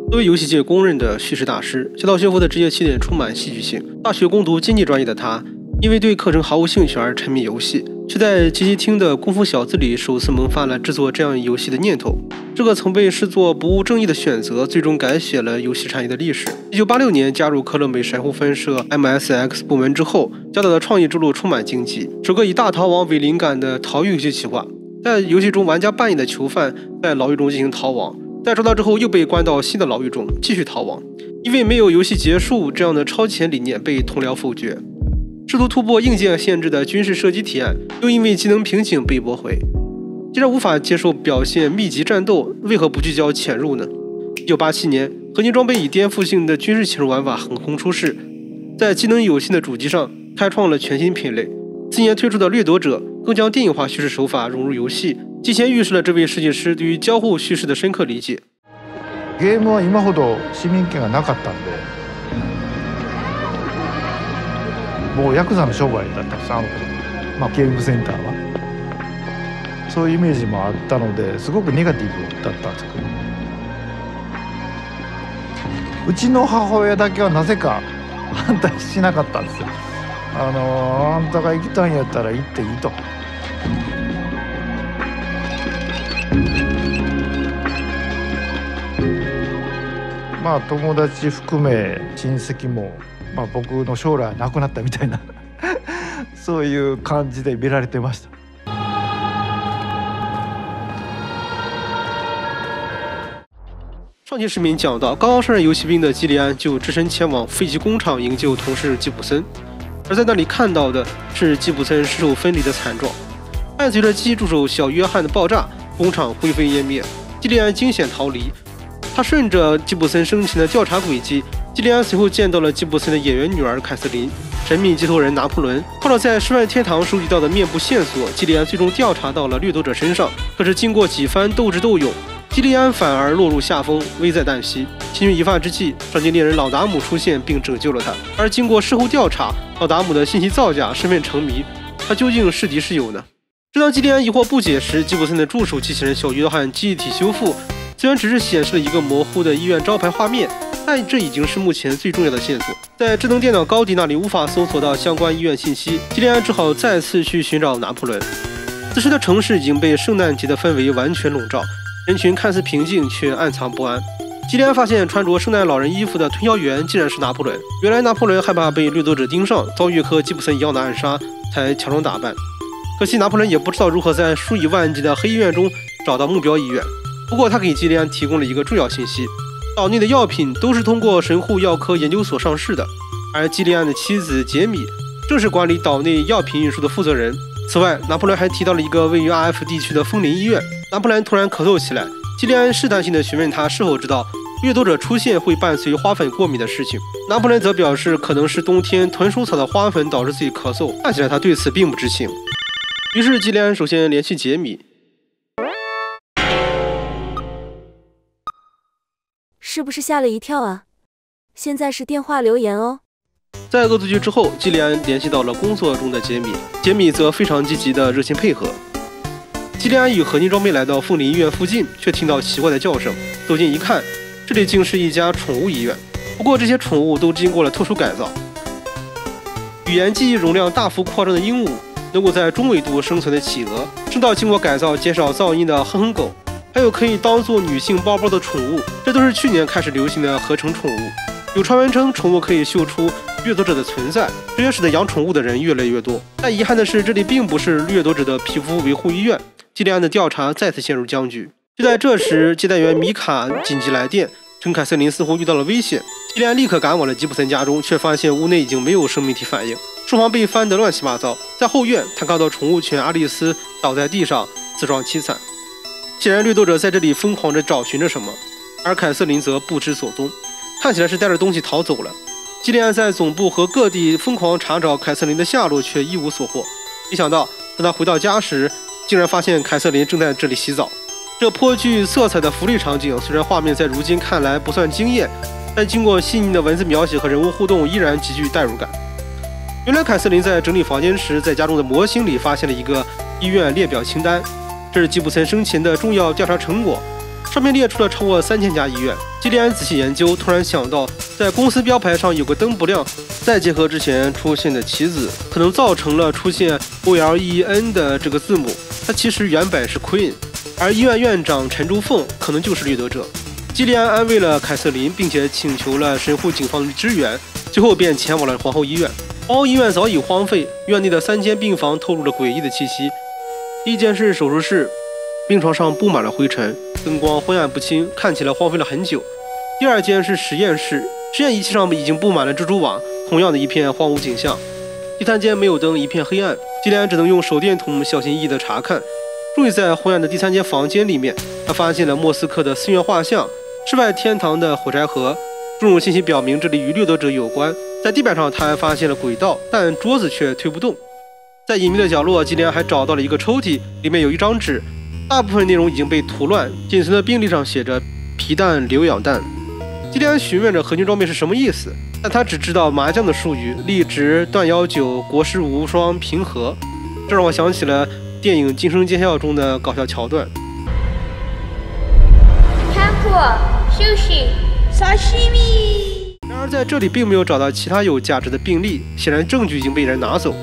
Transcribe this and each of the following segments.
作为游戏界公认的叙事大师，小岛秀夫的职业起点充满戏剧性。大学攻读经济专业的他，因为对课程毫无兴趣而沉迷游戏，却在街机厅的功夫小子里首次萌发了制作这样游戏的念头。这个曾被视作不务正义的选择，最终改写了游戏产业的历史。1986年加入科乐美神户分社 MSX 部门之后，小岛的创意之路充满荆棘。首个以大逃亡为灵感的逃狱游戏企划，在游戏中玩家扮演的囚犯在牢狱中进行逃亡，在抓到之后又被关到新的牢狱中继续逃亡。因为没有游戏结束这样的超前理念被同僚否决。试图突破硬件限制的军事射击提案，又因为技能瓶颈被驳回。既然无法接受表现密集战斗，为何不聚焦潜入呢？1987年，合金装备以颠覆性的军事潜入玩法横空出世，在机能有限的主机上开创了全新品类。次年推出的掠夺者更将电影化叙事手法融入游戏，提前预示了这位设计师对于交互叙事的深刻理解。ゲームは今ほど市民権がなかったんで、もうヤクザの商売だったんです、あの頃、ゲームセンターはそういうイメージもあったので、すごくネガティブだったんですけど、うちの母親だけはなぜか反対しなかったんですよ。あんたが行きたいんやったら行っていいと。友達含め親戚も、僕の将来なくなったみたいなそういう感じで見られてました。上期视频讲到，刚刚上任游戏兵的基利安就只身前往飞机工厂营救同事吉普森，而在那里看到的是吉普森尸首分离的惨状。伴随着机助手小约翰的爆炸，工厂灰飞烟灭，基利安惊险逃离。他顺着吉普森生前的调查轨迹，基利安随后见到了吉普森的演员女儿凯瑟琳、神秘接头人拿破仑。靠着在失败天堂收集到的面部线索，基利安最终调查到了掠夺者身上。可是经过几番斗智斗勇，基利安反而落入下风，危在旦夕。千钧一发之际，赏金猎人老达姆出现并拯救了他。而经过事后调查，老达姆的信息造假，身份成谜，他究竟是敌是友呢？正当基利安疑惑不解时，吉普森的助手机器人小约翰记忆体修复，虽然只是显示了一个模糊的医院招牌画面，但这已经是目前最重要的线索。在智能电脑高迪那里无法搜索到相关医院信息，基利安只好再次去寻找拿破仑。此时的城市已经被圣诞节的氛围完全笼罩，人群看似平静，却暗藏不安。基利安发现穿着圣诞老人衣服的推销员竟然是拿破仑。原来拿破仑害怕被掠夺者盯上，遭遇和吉普森一样的暗杀，才乔装打扮。可惜拿破仑也不知道如何在数以万计的黑医院中找到目标医院。不过他给基利安提供了一个重要信息：岛内的药品都是通过神户药科研究所上市的，而基利安的妻子杰米正是管理岛内药品运输的负责人。此外，拿破仑还提到了一个位于 RF 地区的枫林医院。拿破仑突然咳嗽起来，基利安试探性地询问他是否知道掠夺者出现会伴随花粉过敏的事情。拿破仑则表示可能是冬天豚鼠草的花粉导致自己咳嗽，看起来他对此并不知情。于是基利安首先联系杰米。是不是吓了一跳啊？现在是电话留言哦。在恶作剧之后，基利安联系到了工作中的杰米，杰米则非常积极的热情配合。基利安与合金装备来到枫林医院附近，却听到奇怪的叫声。走近一看，这里竟是一家宠物医院。不过这些宠物都经过了特殊改造，语言记忆容量大幅扩张的鹦鹉，能够在中纬度生存的企鹅，声道经过改造减少噪音的哼哼狗，还有可以当做女性包包的宠物，这都是去年开始流行的合成宠物。有传闻称宠物可以嗅出掠夺者的存在，这也使得养宠物的人越来越多。但遗憾的是，这里并不是掠夺者的皮肤维护医院。基利安的调查再次陷入僵局。就在这时，接待员米卡紧急来电，称凯瑟琳似乎遇到了危险。基利安立刻赶往了吉普森家中，却发现屋内已经没有生命体反应，书房被翻得乱七八糟。在后院，他看到宠物犬阿丽丝倒在地上，死状凄惨。显然，掠夺者在这里疯狂地找寻着什么，而凯瑟琳则不知所踪，看起来是带着东西逃走了。基利安在总部和各地疯狂查找凯瑟琳的下落，却一无所获。没想到，当他回到家时，竟然发现凯瑟琳正在这里洗澡。这颇具色彩的福利场景，虽然画面在如今看来不算惊艳，但经过细腻的文字描写和人物互动，依然极具代入感。原来凯瑟琳在整理房间时，在家中的模型里发现了一个医院列表清单，这是吉普森生前的重要调查成果。上面列出了超过3000家医院。基利安仔细研究，突然想到，在公司标牌上有个灯不亮，再结合之前出现的棋子，可能造成了出现 OLEN 的这个字母。它其实原本是 Queen， 而医院院长陈珠凤可能就是掠夺者。基利安安慰了凯瑟琳，并且请求了神户警方的支援，最后便前往了皇后医院。皇后医院早已荒废，院内的3间病房透露了诡异的气息。第一间是手术室，病床上布满了灰尘，灯光昏暗不清，看起来荒废了很久。第二间是实验室，实验仪器上已经布满了蜘蛛网，同样的一片荒芜景象。第三间没有灯，一片黑暗，基利安只能用手电筒小心翼翼地查看。终于在昏暗的第3间房间里面，他发现了莫斯科的寺院画像、世外天堂的火柴盒，种种信息表明这里与掠夺者有关。在地板上，他还发现了轨道，但桌子却推不动。在隐秘的角落，基利安还找到了一个抽屉，里面有一张纸，大部分内容已经被涂乱，仅存的病历上写着皮蛋流氧弹。基利安询问着合金装备是什么意思，但他只知道麻将的术语：立直、断19、国士无双、平和。这让我想起了电影《惊声尖叫》中的搞笑桥段。sushi sashimi。然而在这里并没有找到其他有价值的病例，显然证据已经被人拿走。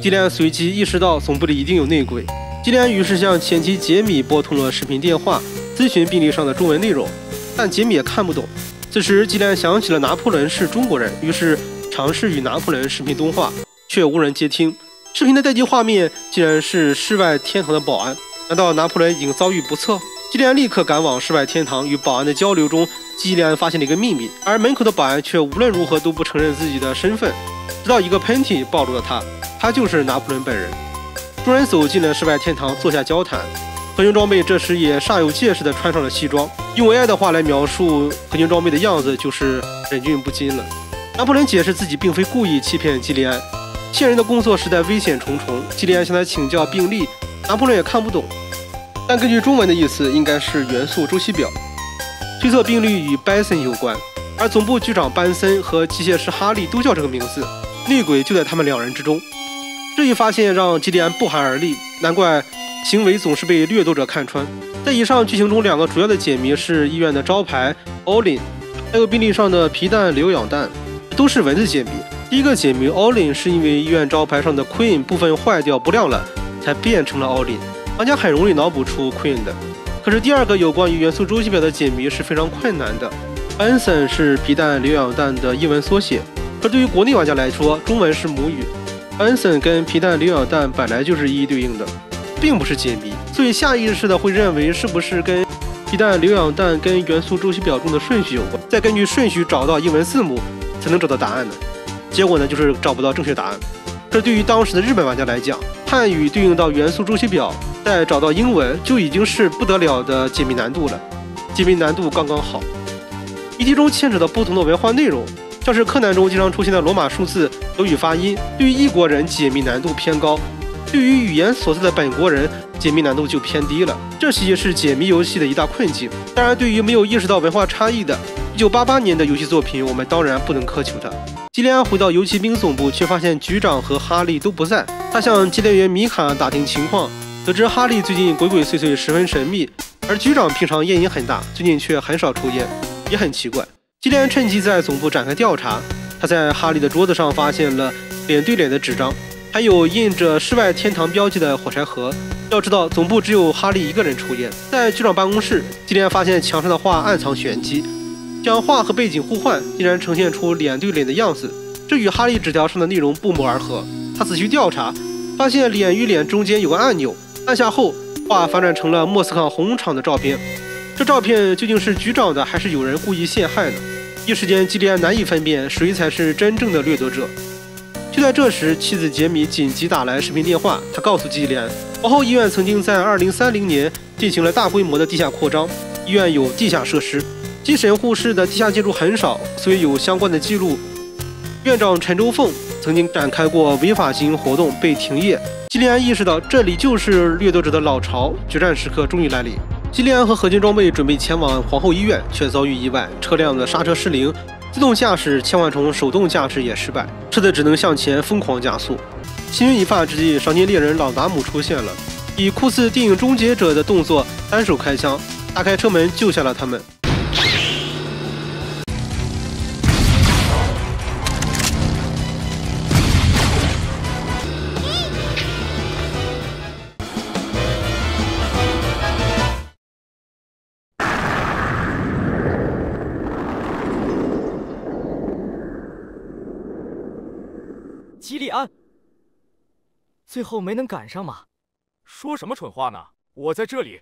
基利安随即意识到总部里一定有内鬼。基利安于是向前妻杰米拨通了视频电话，咨询病历上的中文内容，但杰米也看不懂。此时基利安想起了拿破仑是中国人，于是尝试与拿破仑视频通话，却无人接听。视频的待机画面竟然是世外天堂的保安，难道拿破仑已经遭遇不测？基利安立刻赶往世外天堂，与保安的交流中，基利安发现了一个秘密，而门口的保安却无论如何都不承认自己的身份，直到一个喷嚏暴露了他就是拿破仑本人。众人走进了世外天堂，坐下交谈。合金装备这时也煞有介事地穿上了西装，用 AI 的话来描述合金装备的样子，就是忍俊不禁了。拿破仑解释自己并非故意欺骗基利安，线人的工作实在危险重重。基利安向他请教病历，拿破仑也看不懂，但根据中文的意思，应该是元素周期表。推测病历与班森有关，而总部局长班森和机械师哈利都叫这个名字，内鬼就在他们2人之中。这一发现让基利安不寒而栗，难怪行为总是被掠夺者看穿。在以上剧情中，2个主要的解谜是医院的招牌 Olin， 还有病历上的皮蛋流氧弹，都是文字解谜。第一个解谜 Olin 是因为医院招牌上的 Queen 部分坏掉不亮了，才变成了 Olin， 玩家很容易脑补出 Queen 的。可是第2个有关于元素周期表的解谜是非常困难的。Benson 是皮蛋流氧弹的英文缩写，可对于国内玩家来说，中文是母语。Benson 跟皮蛋流氧弹本来就是一一对应的，并不是解谜，所以下意识的会认为是不是跟皮蛋流氧弹跟元素周期表中的顺序有关，再根据顺序找到英文字母才能找到答案的。结果呢，就是找不到正确答案。这对于当时的日本玩家来讲，汉语对应到元素周期表，再找到英文就已经是不得了的解谜难度了，解谜难度刚刚好。谜题中牵扯到不同的文化内容，像是柯南中经常出现的罗马数字、德语发音，对于异国人解谜难度偏高，对于语言所在的本国人解谜难度就偏低了。这些是解谜游戏的一大困境。当然，对于没有意识到文化差异的1988年的游戏作品，我们当然不能苛求它。基利安回到游骑兵总部，却发现局长和哈利都不在。他向接待员米卡打听情况，得知哈利最近鬼鬼祟祟，十分神秘，而局长平常烟瘾很大，最近却很少抽烟，也很奇怪。基利安趁机在总部展开调查，他在哈利的桌子上发现了脸对脸的纸张，还有印着世外天堂标记的火柴盒。要知道，总部只有哈利一个人抽烟。在局长办公室，基利安发现墙上的画暗藏玄机，将画和背景互换，竟然呈现出脸对脸的样子，这与哈利纸条上的内容不谋而合。他仔细调查，发现脸与脸中间有个按钮，按下后，画反转成了莫斯科红场的照片。这照片究竟是局长的，还是有人故意陷害呢？一时间，基利安难以分辨谁才是真正的掠夺者。就在这时，妻子杰米紧急打来视频电话，他告诉基利安，皇后医院曾经在2030年进行了大规模的地下扩张，医院有地下设施，基神户市的地下建筑很少，所以有相关的记录。院长陈周凤曾经展开过违法经营活动，被停业。基利安意识到这里就是掠夺者的老巢，决战时刻终于来临。基利安和合金装备准备前往皇后医院，却遭遇意外，车辆的刹车失灵，自动驾驶切换成手动驾驶也失败，车子只能向前疯狂加速。心猿意发之际，赏金猎人朗达姆出现了，以酷似电影终结者的动作单手开枪，打开车门救下了他们。基利安，最后没能赶上吗？说什么蠢话呢？我在这里。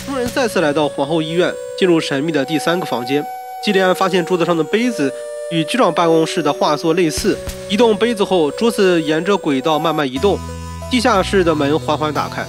众人再次来到皇后医院，进入神秘的第3个房间。基利安发现桌子上的杯子与局长办公室的画作类似，移动杯子后，桌子沿着轨道慢慢移动，地下室的门缓缓打开。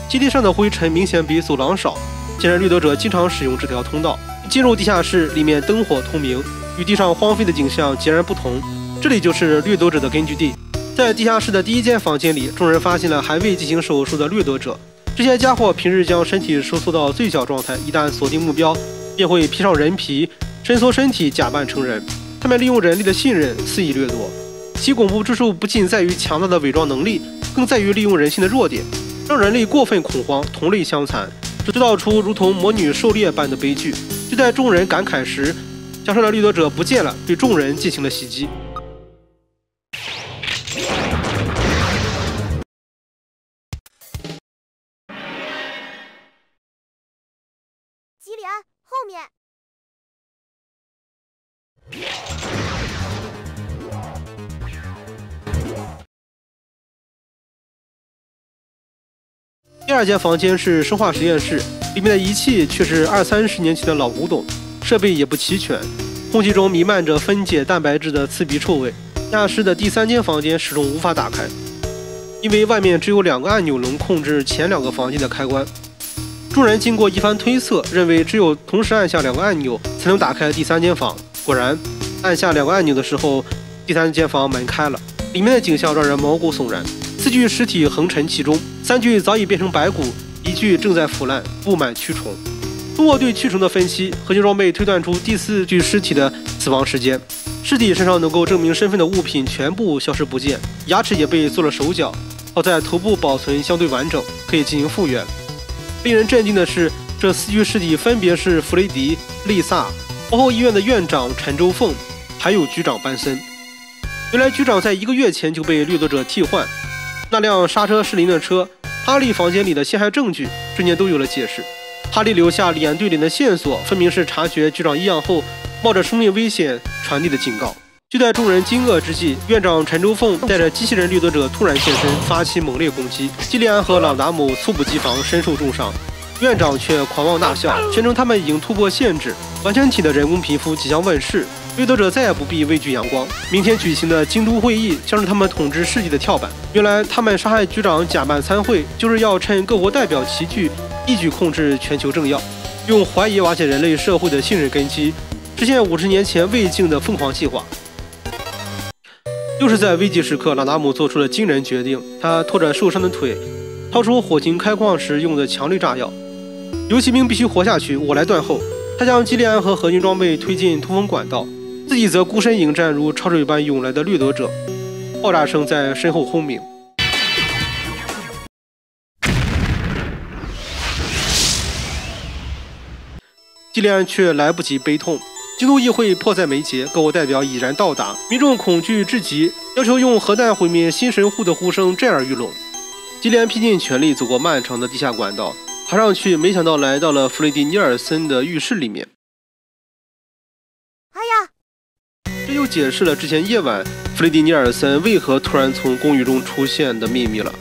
基地上的灰尘明显比走廊少，显然掠夺者经常使用这条通道。进入地下室，里面灯火通明，与地上荒废的景象截然不同。这里就是掠夺者的根据地。在地下室的第1间房间里，众人发现了还未进行手术的掠夺者。这些家伙平日将身体收缩到最小状态，一旦锁定目标，便会披上人皮，伸缩身体，假扮成人。他们利用人类的信任肆意掠夺，其恐怖之处不仅在于强大的伪装能力，更在于利用人性的弱点，让人类过分恐慌，同类相残，制造出如同魔女狩猎般的悲剧。就在众人感慨时，加上的掠夺者不见了，对众人进行了袭击。基里安，后面。第2间房间是生化实验室，里面的仪器却是20-30年前的老古董，设备也不齐全，空气中弥漫着分解蛋白质的刺鼻臭味。地下室的第3间房间始终无法打开，因为外面只有2个按钮能控制前2个房间的开关。众人经过一番推测，认为只有同时按下2个按钮才能打开第3间房。果然，按下2个按钮的时候，第3间房门开了，里面的景象让人毛骨悚然。4具尸体横陈其中，3具早已变成白骨，1具正在腐烂，布满蛆虫。通过对蛆虫的分析，合金装备推断出第4具尸体的死亡时间。尸体身上能够证明身份的物品全部消失不见，牙齿也被做了手脚，好在头部保存相对完整，可以进行复原。令人震惊的是，这4具尸体分别是弗雷迪、丽萨、皇后医院的院长陈周凤，还有局长班森。原来局长在1个月前就被掠夺者替换，那辆刹车失灵的车，哈利房间里的陷害证据，瞬间都有了解释。哈利留下脸对脸的线索，分明是察觉局长异样后，冒着生命危险传递的警告。就在众人惊愕之际，院长陈周凤带着机器人掠夺者突然现身，发起猛烈攻击。基利安和朗达姆猝不及防，身受重伤。院长却狂妄大笑，宣称他们已经突破限制，完全体的人工皮肤即将问世，掠夺者再也不必畏惧阳光。明天举行的京都会议将是他们统治世界的跳板。原来他们杀害局长，假扮参会，就是要趁各国代表齐聚，一举控制全球政要，用怀疑瓦解人类社会的信任根基，实现50年前未竟的疯狂计划。又是在危急时刻，朗达姆做出了惊人决定。他拖着受伤的腿，掏出火星开矿时用的强力炸药。游骑兵必须活下去，我来断后。他将基利安和合金装备推进通风管道，自己则孤身迎战如潮水般涌来的掠夺者。爆炸声在身后轰鸣。基利安却来不及悲痛。京都议会迫在眉睫，各国代表已然到达，民众恐惧至极，要求用核弹毁灭新神户的呼声震耳欲聋。基利安拼尽全力走过漫长的地下管道，爬上去，没想到来到了弗雷迪尼尔森的浴室里面。哎呀！这又解释了之前夜晚弗雷迪尼尔森为何突然从公寓中出现的秘密了。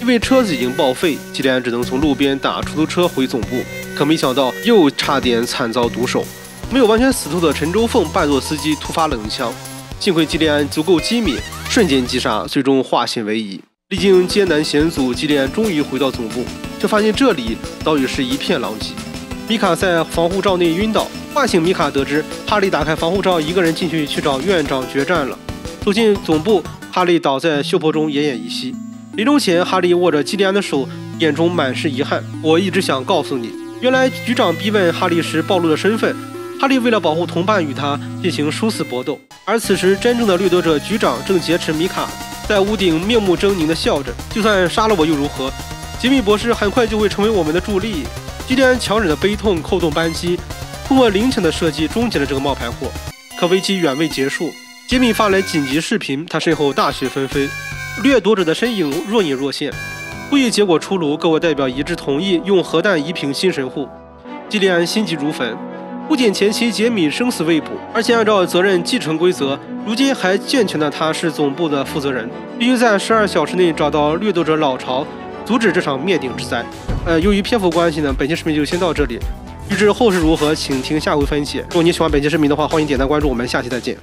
因为车子已经报废，基利安只能从路边打出租车回总部，可没想到又差点惨遭毒手。没有完全死透的陈周凤扮作司机突发冷枪，幸亏基利安足够机敏，瞬间击杀，最终化险为夷。历经艰难险阻，基利安终于回到总部，却发现这里早已是一片狼藉。米卡在防护罩内晕倒，唤醒米卡得知哈利打开防护罩，一个人进去找院长决战了。走进总部，哈利倒在血泊中奄奄一息。临终前，哈利握着基利安的手，眼中满是遗憾。我一直想告诉你，原来局长逼问哈利时暴露了身份。哈利为了保护同伴与他进行殊死搏斗，而此时真正的掠夺者局长正劫持米卡，在屋顶面目狰狞地笑着，就算杀了我又如何？杰米博士很快就会成为我们的助力。基利安强忍的悲痛扣动扳机，通过灵巧的设计终结了这个冒牌货。可危机远未结束，杰米发来紧急视频，他身后大雪纷飞，掠夺者的身影若隐若现。会议结果出炉，各国代表一致同意用核弹夷平新神户。基利安心急如焚，不仅前妻杰米生死未卜，而且按照责任继承规则，如今还健全的他是总部的负责人，必须在12小时内找到掠夺者老巢，阻止这场灭顶之灾。由于篇幅关系呢，本期视频就先到这里。欲知后事如何，请听下回分解。如果你喜欢本期视频的话，欢迎点赞关注，我们下期再见。